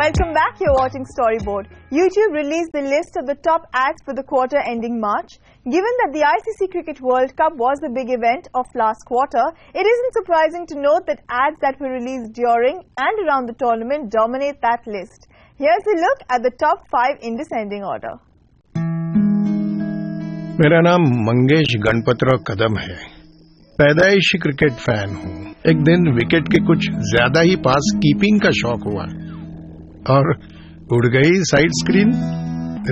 Welcome back. You're watching Storyboard. YouTube released the list of the top ads for the quarter ending March. Given that the ICC Cricket World Cup was the big event of last quarter, it isn't surprising to note that ads that were released during and around the tournament dominate that list. Here's a look at the top 5 in descending order. मेरा नाम मंगेश गणपतराव कदम है। पैदाइशी cricket fan हूँ। एक दिन wicket के कुछ ज्यादा ही पास कीपिंग का शौक हुआ और उड़ गई साइड स्क्रीन।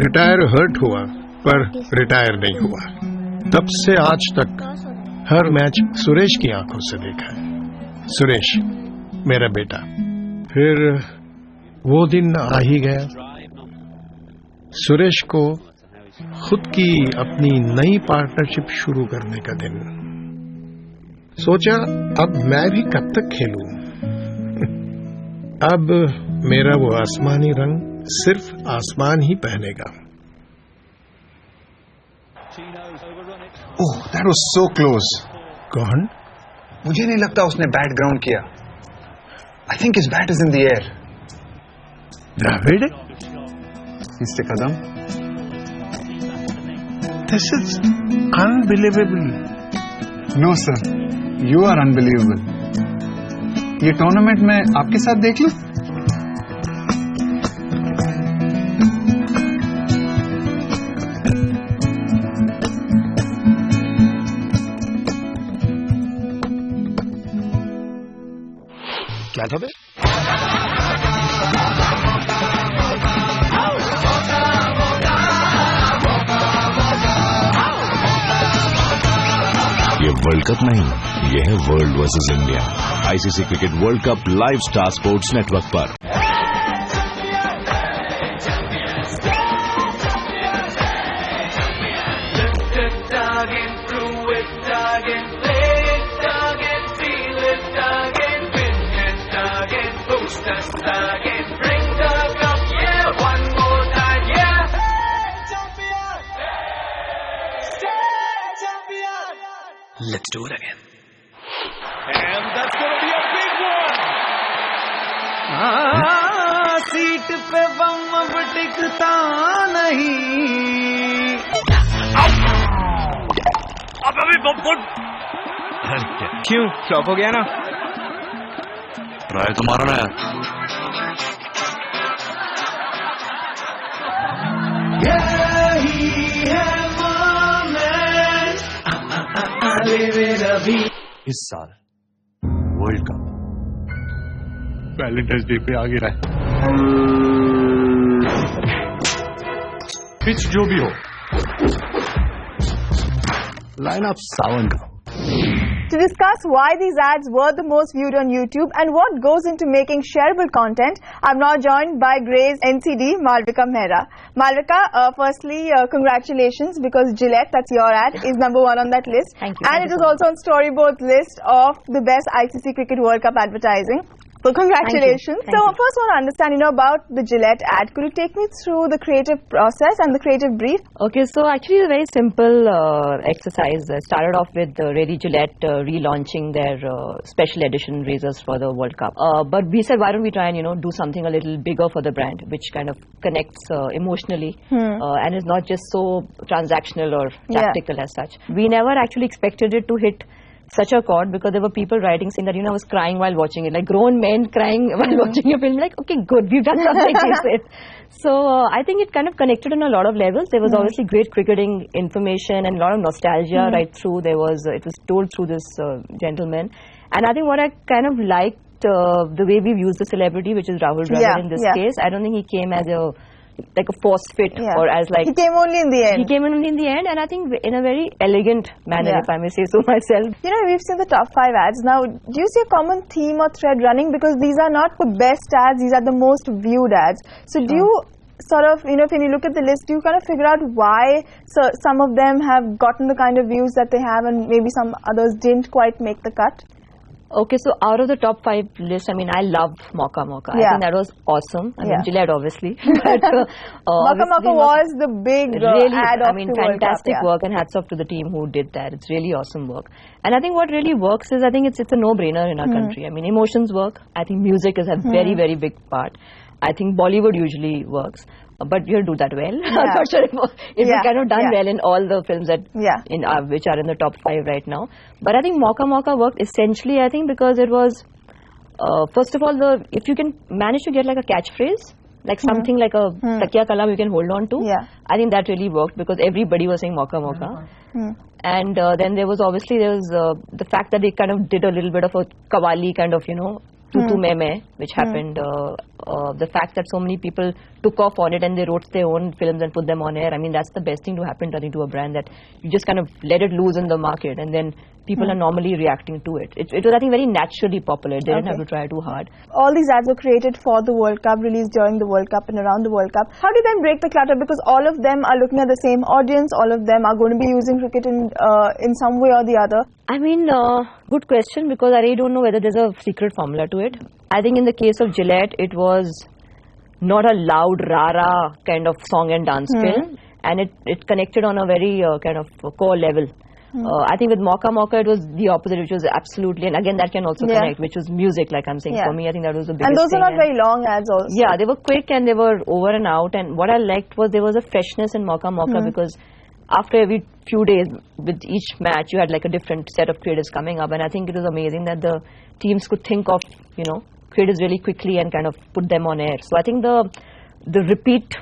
रिटायर हर्ट हुआ पर रिटायर नहीं हुआ। तब से आज तक हर मैच सुरेश की आंखों से देखा है। सुरेश मेरा बेटा। फिर वो दिन आ ही गया। सुरेश को खुद की अपनी नई पार्टनरशिप शुरू करने का दिन। सोचा अब मैं भी कब तक खेलूं। अब मेरा वो आसमानी रंग सिर्फ आसमान ही पहनेगा। ओह, that was so close. कौन? मुझे नहीं लगता उसने बैट ग्राउंड किया। I think his bat is in the air. Dravid? Mr. Kadam? This is unbelievable. No sir, you are unbelievable. ये टूर्नामेंट में आपके साथ देख लूं? क्या था बे? ये वर्ल्ड कप नहीं, ये है world versus India. ICC cricket world cup live star sports network पर। Let's do it again. And that's going to be a big one. Seat पे बम अब टिकता नहीं। अब अभी बम क्यों फ्लॉप हो गया ना? ट्राई तो मारो ना इस साल वर्ल्ड कप वैलेंटाइंस डे पे आ गया है। पिच जो भी हो, लाइनअप सावन का। To discuss why these ads were the most viewed on YouTube and what goes into making shareable content, I'm now joined by Gray's NCD, Malvika Mehra. Malvika, firstly, congratulations because Gillette, that's your ad, is #1 on that list. Thank you. And it is also on Storyboard's list of the best ICC Cricket World Cup advertising. So congratulations. Thank you. First I want to understand, about the Gillette ad. Could you take me through the creative process and the creative brief? Okay, so actually a very simple exercise. Started off with really Gillette relaunching their special edition razors for the World Cup. But we said, why don't we try and, do something a little bigger for the brand, which kind of connects emotionally and is not just so transactional or tactical as such. We never actually expected it to hit such a chord because there were people writing saying that, I was crying while watching it, like grown men crying while watching a film. Like, okay, good, we've done something, he said. So I think it kind of connected on a lot of levels. There was obviously great cricketing information and a lot of nostalgia right through. It was told through this gentleman. And I think what I kind of liked, the way we've used the celebrity, which is Rahul Dravid in this case. I don't think he came as a force fit or as like... He came only in the end. He came only in the end, and I think in a very elegant manner, if I may say so myself. We've seen the top 5 ads. Now, do you see a common theme or thread running? Because these are not the best ads, these are the most viewed ads. So do you sort of, when you look at the list, do you kind of figure out why some of them have gotten the kind of views that they have and maybe some others didn't quite make the cut? Okay, so out of the top 5 list, I love Mauka Mauka. I think that was awesome. Gillette, obviously. But, Mauka Mauka was the big really, ad of the World fantastic Cup, work, and hats off to the team who did that. It's really awesome work. And I think what really works is, I think it's a no-brainer in our country. Emotions work. I think music is a very, very big part. I think Bollywood usually works. But you have to do that well. Yeah. I'm not sure if it's kind of done well in all the films that which are in the top 5 right now. But I think Mauka Mauka worked essentially, I think, because it was, first of all, if you can manage to get like a catchphrase, like something like a Takiya Kalam you can hold on to, I think that really worked because everybody was saying Mauka Mauka. And then there was the fact that they kind of did a little bit of a Qawwali kind of, Tu Tu Main Main, which happened, the fact that so many people took off on it and they wrote their own films and put them on air. I mean, that's the best thing to happen, I think, to a brand, that you just kind of let it loose in the market and then people are normally reacting to it. It was, I think, very naturally popular. They didn't have to try too hard. All these ads were created for the World Cup, released during the World Cup and around the World Cup. How do you then break the clutter? Because all of them are looking at the same audience, all of them are going to be using cricket in some way or the other. I mean, good question, because I really don't know whether there's a secret formula to it. I think in the case of Gillette, it was not a loud, rara kind of song and dance film, and it connected on a very kind of core level. I think with Mauka Mauka, it was the opposite, which was absolutely, and again, that can also connect, which was music, like I'm saying. For me, I think that was the biggest thing. And those are not very long ads also. Yeah, they were quick and they were over and out. And what I liked was there was a freshness in Mauka Mauka because after every few days, with each match, you had like a different set of creatives coming up. And I think it was amazing that the teams could think of, creatives really quickly and kind of put them on air. So I think the repeat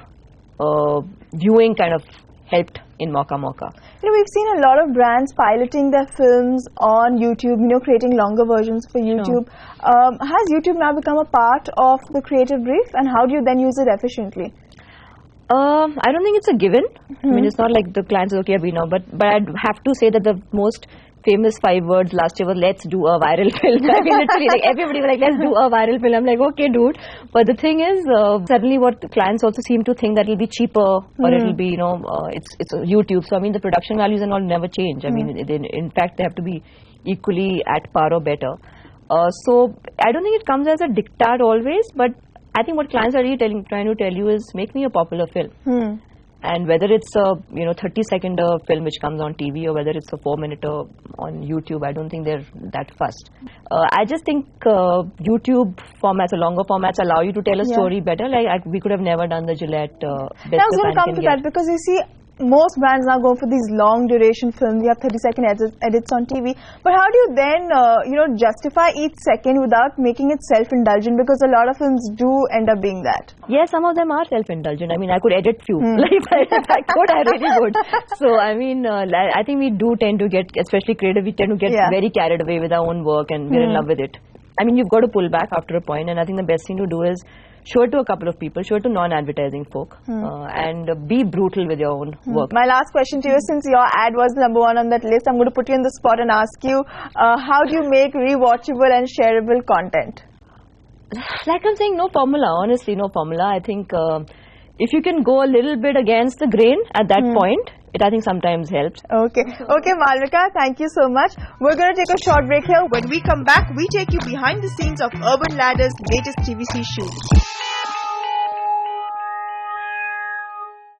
viewing kind of helped in Mauka Mauka. We've seen a lot of brands piloting their films on YouTube, creating longer versions for YouTube. Has YouTube now become a part of the creative brief, and how do you then use it efficiently? I don't think it's a given. I mean, it's not like the clients are okay, we know, but I'd have to say that the most famous 5 words last year was, let's do a viral film. I mean, literally, like, everybody was like, let's do a viral film. I'm like, okay, dude. But the thing is, suddenly what the clients also seem to think that it'll be cheaper, or it'll be, it's a YouTube. So, I mean, the production values and all never change. I mean, in fact, they have to be equally at par or better. So, I don't think it comes as a diktat always, but I think what clients are really trying to tell you is, make me a popular film. And whether it's a 30-second film which comes on TV or whether it's a 4-minute on YouTube, I don't think they're that fussed. I just think YouTube formats or longer formats allow you to tell a story better. Like we could have never done the Gillette. I was going to come to that because you see, most brands now go for these long duration films. You have 30-second edits on TV. But how do you then, justify each second without making it self-indulgent? Because a lot of films do end up being that. Yeah, some of them are self-indulgent. I mean, I could edit few. Like, if I could, I really would. So, I mean, I think we do tend to get, especially creative, we tend to get very carried away with our own work and we're in love with it. I mean, you've got to pull back after a point, and I think the best thing to do is show it to a couple of people, show it to non-advertising folk, and be brutal with your own work. My last question to you, since your ad was #1 on that list, I'm going to put you in the spot and ask you, how do you make rewatchable and shareable content? Like I'm saying, no formula, honestly, no formula. I think if you can go a little bit against the grain at that point, it I think sometimes helps. Okay, Malvika, thank you so much. We're going to take a short break here. When we come back, we take you behind the scenes of Urban Ladder's latest TVC shoot.